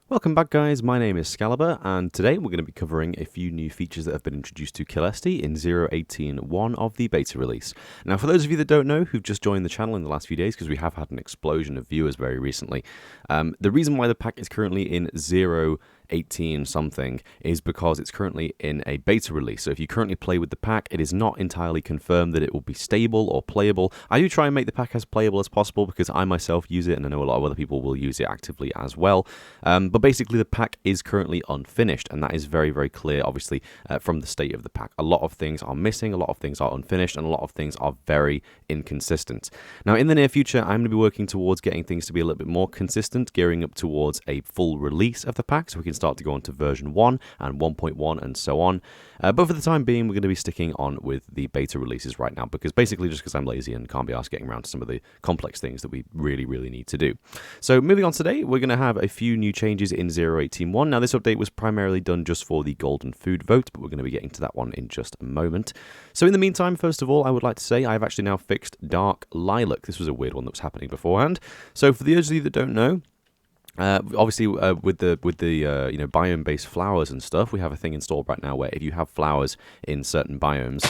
Welcome back, guys. My name is Scalibur, and today we're going to be covering a few new features that have been introduced to Caelesti in 0.18.1 of the beta release. Now, for those of you that don't know, who've just joined the channel in the last few days, because we have had an explosion of viewers very recently, the reason why the pack is currently in 0.18 something is because it's currently in a beta release. So if you currently play with the pack, it is not entirely confirmed that it will be stable or playable. I do try and make the pack as playable as possible because I myself use it, and I know a lot of other people will use it actively as well. But basically the pack is currently unfinished, and that is very, very clear, obviously, from the state of the pack. A lot of things are missing, a lot of things are unfinished, and a lot of things are very inconsistent. Now, in the near future, I'm going to be working towards getting things to be a little bit more consistent, gearing up towards a full release of the pack, so we can start to go on to version 1 and 1.1 and so on. But for the time being, we're going to be sticking on with the beta releases right now, because basically just because I'm lazy and can't be asked getting around to some of the complex things that we really, really need to do. So moving on today, we're going to have a few new changes in 0.18.1. Now, this update was primarily done just for the golden food vote, but we're going to be getting to that one in just a moment. So in the meantime, first of all, I would like to say I've actually now fixed dark lilac. This was a weird one that was happening beforehand. So for those of you that don't know, obviously, with the biome-based flowers and stuff, we have a thing installed right now where if you have flowers in certain biomes,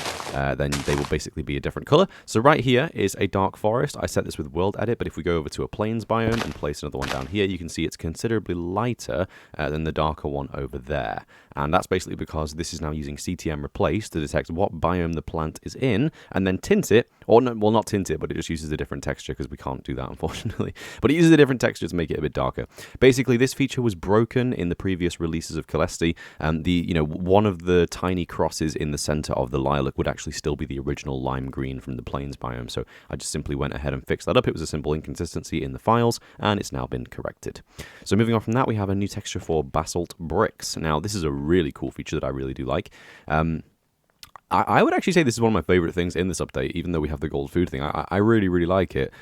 then they will basically be a different color. So right here is a dark forest. I set this with world edit, but if we go over to a plains biome and place another one down here, you can see it's considerably lighter than the darker one over there. And that's basically because this is now using CTM replace to detect what biome the plant is in, and then tint it, or no, well, not tint it, but it just uses a different texture because we can't do that, unfortunately. But it uses a different texture to make it a bit darker. Basically, this feature was broken in the previous releases of Caelesti. One of the tiny crosses in the center of the lilac would actually still be the original lime green from the plains biome. So I just simply went ahead and fixed that up. It was a simple inconsistency in the files, and it's now been corrected. So moving on from that, we have a new texture for Basalt Bricks. Now, this is a really cool feature that I really do like. I would actually say this is one of my favorite things in this update, even though we have the gold food thing. I really, really like it.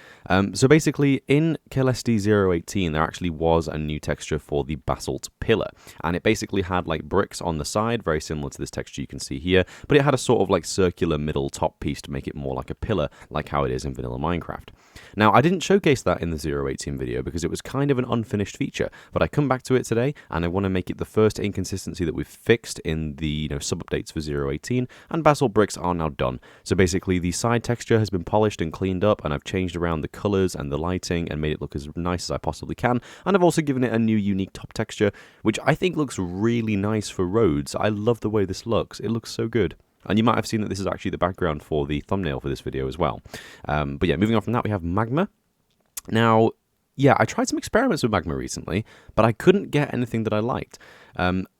So basically, in Caelesti 0.18, there actually was a new texture for the basalt pillar. And it basically had like bricks on the side, very similar to this texture you can see here. But it had a sort of like circular middle top piece to make it more like a pillar, like how it is in vanilla Minecraft. Now, I didn't showcase that in the 0.18 video because it was kind of an unfinished feature. But I come back to it today, and I want to make it the first inconsistency that we've fixed in the sub-updates for 0.18. And Basalt Bricks are now done. So basically the side texture has been polished and cleaned up, and I've changed around the colors and the lighting and made it look as nice as I possibly can. And I've also given it a new unique top texture, which I think looks really nice for roads. I love the way this looks. It looks so good. And you might have seen that this is actually the background for the thumbnail for this video as well. But yeah, moving on from that, we have magma. Now, yeah, I tried some experiments with magma recently, but I couldn't get anything that I liked.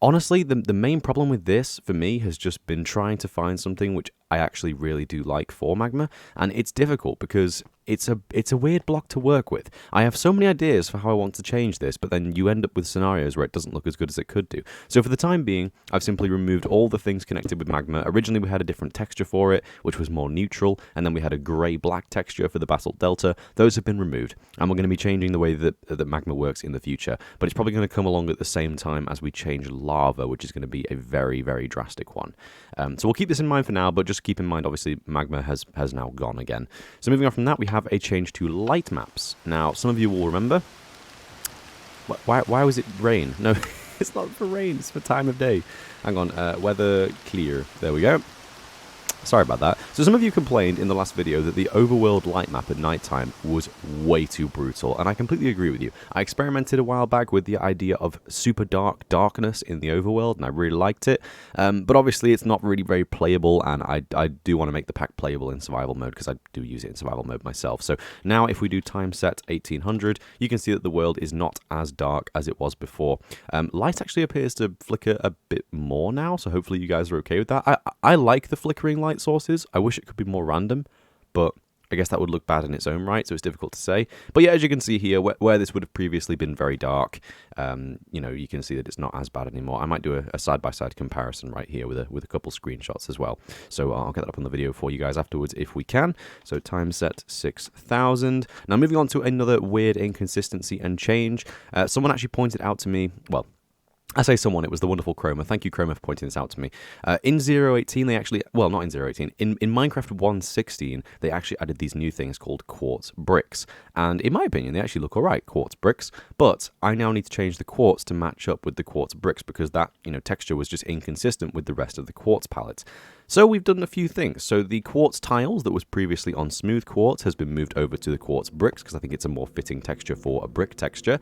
Honestly, the main problem with this, for me, has just been trying to find something which I actually really do like for magma, and it's difficult because it's a weird block to work with. I have so many ideas for how I want to change this, but then you end up with scenarios where it doesn't look as good as it could do. So for the time being, I've simply removed all the things connected with magma. Originally, we had a different texture for it, which was more neutral, and then we had a grey-black texture for the basalt delta. Those have been removed, and we're going to be changing the way that magma works in the future, but it's probably going to come along at the same time as we change lava, which is going to be a very, very drastic one. So we'll keep this in mind for now, but just keep in mind, obviously, magma has now gone again. So moving on from that, we have a change to light maps. Now, some of you will remember... Why was it rain? No, it's not for rain, it's for time of day. Hang on, weather clear. There we go. Sorry about that. So some of you complained in the last video that the overworld light map at nighttime was way too brutal, and I completely agree with you. I experimented a while back with the idea of super dark darkness in the overworld, and I really liked it. But obviously it's not really very playable, and I do want to make the pack playable in survival mode because I do use it in survival mode myself. So now if we do time set 1800, you can see that the world is not as dark as it was before. Light actually appears to flicker a bit more now, so hopefully you guys are okay with that. I like the flickering light sources. I wish it could be more random, but I guess that would look bad in its own right, so it's difficult to say. But yeah, as you can see here, where this would have previously been very dark, you can see that it's not as bad anymore. I might do a side-by-side comparison right here with a couple screenshots as well. So I'll get that up on the video for you guys afterwards if we can. So time set 6000. Now moving on to another weird inconsistency and change. Someone actually pointed out to me, well, I say someone, it was the wonderful Chroma. Thank you, Chroma, for pointing this out to me. In 0.18, they actually, well, not in 0.18, in Minecraft 1.16, they actually added these new things called Quartz Bricks. And in my opinion, they actually look all right, Quartz Bricks. But I now need to change the Quartz to match up with the Quartz Bricks because that, texture was just inconsistent with the rest of the Quartz palette. So we've done a few things. So the Quartz tiles that was previously on Smooth Quartz has been moved over to the Quartz Bricks because I think it's a more fitting texture for a brick texture.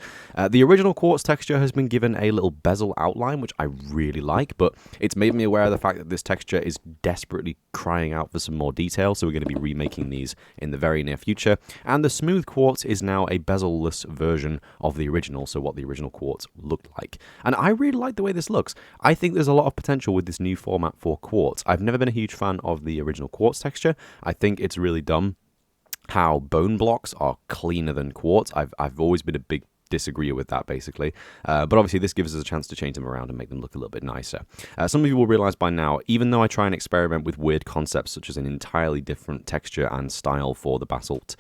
The original Quartz texture has been given a little bezel outline, which I really like, but it's made me aware of the fact that this texture is desperately crying out for some more detail, so we're going to be remaking these in the very near future. And the Smooth Quartz is now a bezel-less version of the original, so what the original Quartz looked like. And I really like the way this looks. I think there's a lot of potential with this new format for Quartz. I've never been a huge fan of the original Quartz texture. I think it's really dumb how bone blocks are cleaner than Quartz. I've always been a big disagreeer with that, basically. But obviously this gives us a chance to change them around and make them look a little bit nicer. Some of you will realize by now, even though I try and experiment with weird concepts such as an entirely different texture and style for the basalt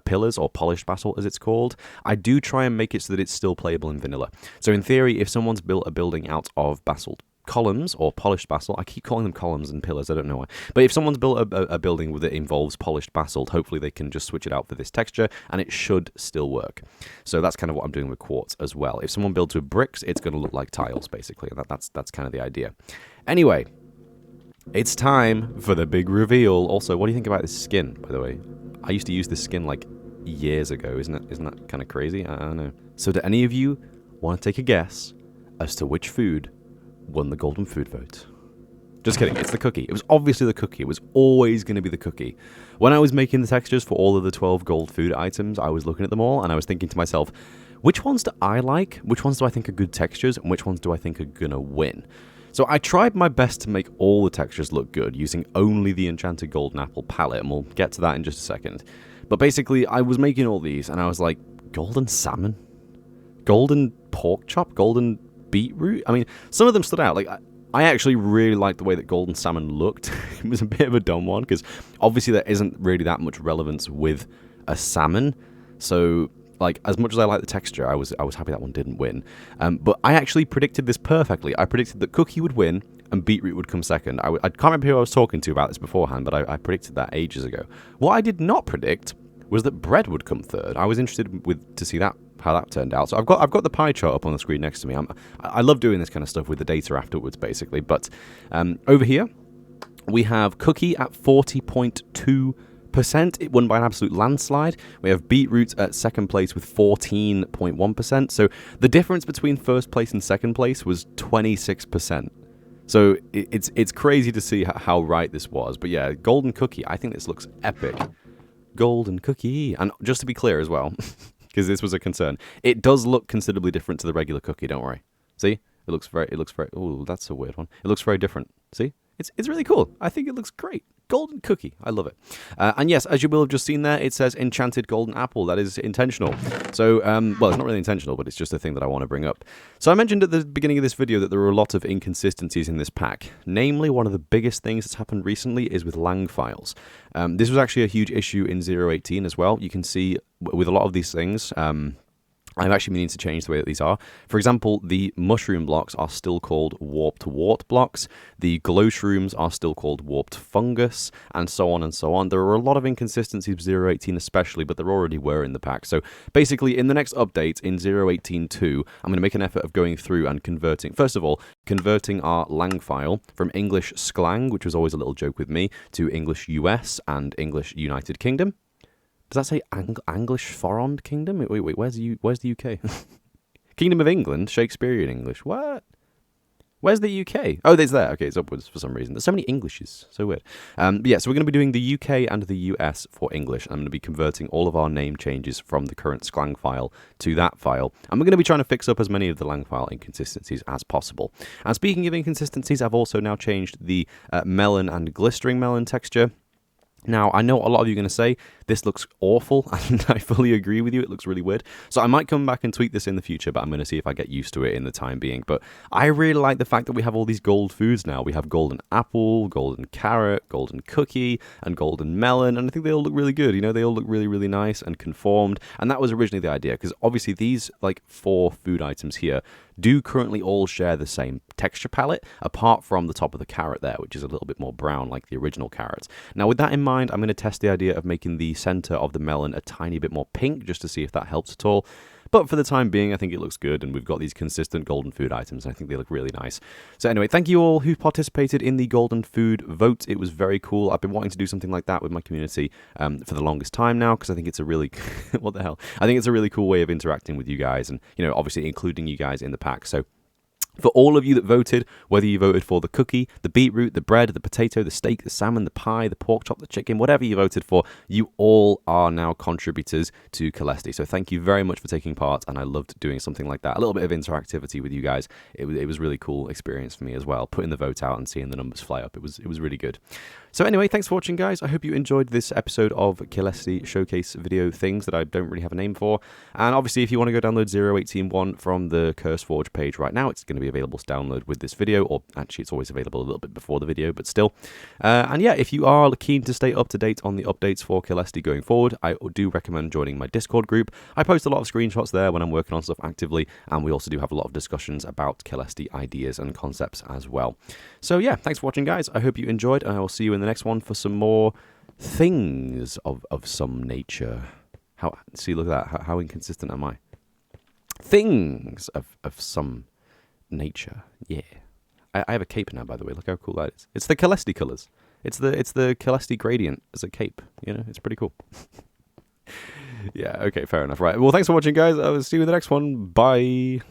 pillars, or polished basalt as it's called, I do try and make it so that it's still playable in vanilla. So in theory, if someone's built a building out of basalt columns or polished basalt, I keep calling them columns and pillars, I don't know why, but if someone's built a building that involves polished basalt, hopefully they can just switch it out for this texture and it should still work. So that's kind of what I'm doing with Quartz as well. If someone builds with bricks, it's going to look like tiles, basically, and that's kind of the idea. Anyway, it's time for the big reveal. Also, what do you think about this skin, by the way? I used to use this skin like years ago. Isn't that kind of crazy? I don't know. So do any of you want to take a guess as to which food won the golden food vote? Just kidding, it's the cookie. It was obviously the cookie. It was always going to be the cookie. When I was making the textures for all of the 12 gold food items, I was looking at them all and I was thinking to myself, which ones do I like? Which ones do I think are good textures? And which ones do I think are going to win? So I tried my best to make all the textures look good using only the Enchanted Golden Apple palette, and we'll get to that in just a second. But basically, I was making all these and I was like, golden salmon? Golden pork chop? Golden beetroot? I mean, some of them stood out. Like, I actually really liked the way that golden salmon looked. It was a bit of a dumb one because obviously there isn't really that much relevance with a salmon. So, like, as much as I like the texture, I was happy that one didn't win. But I actually predicted this perfectly. I predicted that cookie would win and beetroot would come second. I can't remember who I was talking to about this beforehand, but I predicted that ages ago. What I did not predict was that bread would come third. I was interested to see how that turned out. So I've got the pie chart up on the screen next to me. I love doing this kind of stuff with the data afterwards, basically. But over here, we have cookie at 40.2%. It won by an absolute landslide. We have beetroot at second place with 14.1%. So the difference between first place and second place was 26%. So it's crazy to see how right this was. But yeah, golden cookie, I think this looks epic. Golden cookie. And just to be clear as well, because this was a concern, it does look considerably different to the regular cookie, don't worry. See? It looks very, oh, that's a weird one. It looks very different. See? It's really cool. I think it looks great. Golden cookie. I love it. And yes, as you will have just seen there, it says Enchanted Golden Apple. That is intentional. So, well, it's not really intentional, but it's just a thing that I want to bring up. So I mentioned at the beginning of this video that there were a lot of inconsistencies in this pack. Namely, one of the biggest things that's happened recently is with lang files. This was actually a huge issue in 0.18 as well. You can see with a lot of these things, I'm actually meaning to change the way that these are. For example, the mushroom blocks are still called warped wart blocks. The glow shrooms are still called warped fungus, and so on and so on. There are a lot of inconsistencies with 0.18 especially, but there already were in the pack. So basically, in the next update, in 0.18.2, I'm going to make an effort of going through and converting, first of all, converting our lang file from English Sklang, which was always a little joke with me, to English US and English United Kingdom. Does that say English Foreign Kingdom? Wait, where's the UK? Kingdom of England, Shakespearean English. What? Where's the UK? Oh, it's there. Okay, it's upwards for some reason. There's so many Englishes. So weird. But yeah, so we're going to be doing the UK and the US for English. I'm going to be converting all of our name changes from the current Sklang file to that file. And we're going to be trying to fix up as many of the lang file inconsistencies as possible. And speaking of inconsistencies, I've also now changed the melon and glistering melon texture. Now, I know a lot of you are going to say, this looks awful, and I fully agree with you, it looks really weird. So I might come back and tweak this in the future, but I'm going to see if I get used to it in the time being. But I really like the fact that we have all these gold foods now. We have golden apple, golden carrot, golden cookie, and golden melon, and I think they all look really good. You know, they all look really, really nice and conformed, and that was originally the idea, because obviously these, like, 4 food items here do currently all share the same texture palette, apart from the top of the carrot there, which is a little bit more brown like the original carrots. Now, with that in mind, I'm going to test the idea of making the center of the melon a tiny bit more pink, just to see if that helps at all. But for the time being, I think it looks good, and we've got these consistent golden food items, and I think they look really nice. So anyway, thank you all who participated in the golden food vote. It was very cool. I've been wanting to do something like that with my community for the longest time now, because I think it's a really, what the hell? I think it's a really cool way of interacting with you guys, and, you know, obviously including you guys in the pack. So for all of you that voted, whether you voted for the cookie, the beetroot, the bread, the potato, the steak, the salmon, the pie, the pork chop, the chicken, whatever you voted for, you all are now contributors to Caelesti. So thank you very much for taking part, and I loved doing something like that. A little bit of interactivity with you guys. It was a really cool experience for me as well, putting the vote out and seeing the numbers fly up. It was really good. So anyway, thanks for watching, guys. I hope you enjoyed this episode of Caelesti showcase video things that I don't really have a name for. And obviously, if you want to go download 0.18.1 from the CurseForge page right now, it's going to be available to download with this video, or actually it's always available a little bit before the video, but still. And yeah, if you are keen to stay up to date on the updates for Caelesti going forward, I do recommend joining my Discord group. I post a lot of screenshots there when I'm working on stuff actively, and we also do have a lot of discussions about Caelesti ideas and concepts as well. So yeah, thanks for watching, guys. I hope you enjoyed, and I will see you in the next one for some more things of some nature. See, look at that. How inconsistent am I? Things of some nature. Yeah. I have a cape now, by the way. Look how cool that is. It's the Caelesti colours. It's the Caelesti gradient as a cape. You know, it's pretty cool. Yeah, okay, fair enough. Right. Well, thanks for watching, guys. I will see you in the next one. Bye.